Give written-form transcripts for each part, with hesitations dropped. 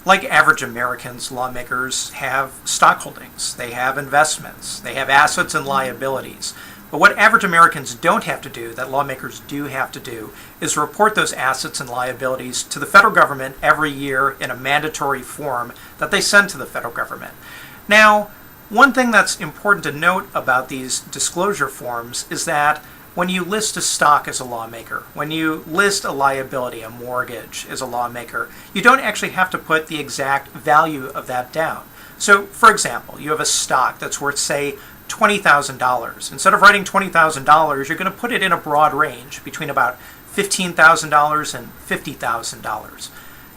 Like average Americans, lawmakers have stock holdings, they have investments, they have assets and liabilities. But what average Americans don't have to do, that lawmakers do have to do, is report those assets and liabilities to the federal government every year in a mandatory form that they send to the federal government. Now, one thing that's important to note about these disclosure forms is that when you list a stock as a lawmaker, when you list a liability, a mortgage as a lawmaker, you don't actually have to put the exact value of that down. So, for example, you have a stock that's worth, say, $20,000. Instead of writing $20,000, you're going to put it in a broad range between about $15,000 and $50,000.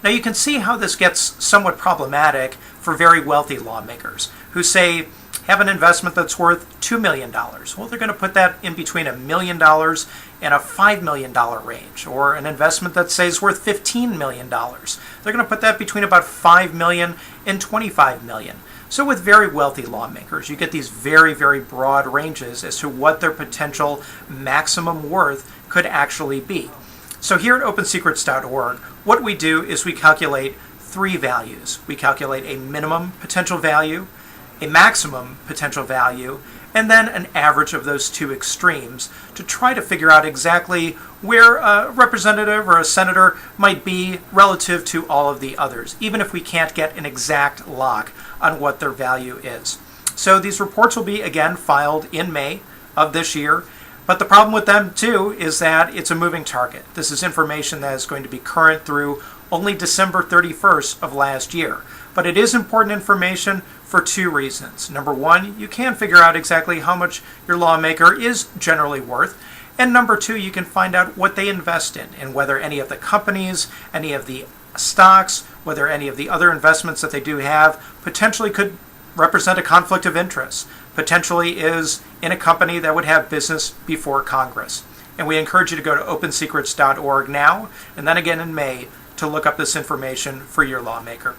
Now, you can see how this gets somewhat problematic for very wealthy lawmakers who say, have an investment that's worth $2 million. Well, they're going to put that in between $1 million and a $5 million range. Or an investment that say is worth $15 million. They're going to put that between about $5 million and $25 million. So with very wealthy lawmakers, you get these very, very broad ranges as to what their potential maximum worth could actually be. So here at OpenSecrets.org, what we do is we calculate three values. We calculate a minimum potential value, a maximum potential value, and then an average of those two extremes to try to figure out exactly where a representative or a senator might be relative to all of the others, even if we can't get an exact lock on what their value is. So these reports will be, again, filed in May of this year. But the problem with them, too, is that it's a moving target. This is information that is going to be current through only December 31st of last year. But it is important information for two reasons. Number one, you can figure out exactly how much your lawmaker is generally worth. And number two, you can find out what they invest in and whether any of the companies, any of the stocks, whether any of the other investments that they do have potentially could represent a conflict of interest, potentially is in a company that would have business before Congress. And we encourage you to go to OpenSecrets.org now and then again in May to look up this information for your lawmaker.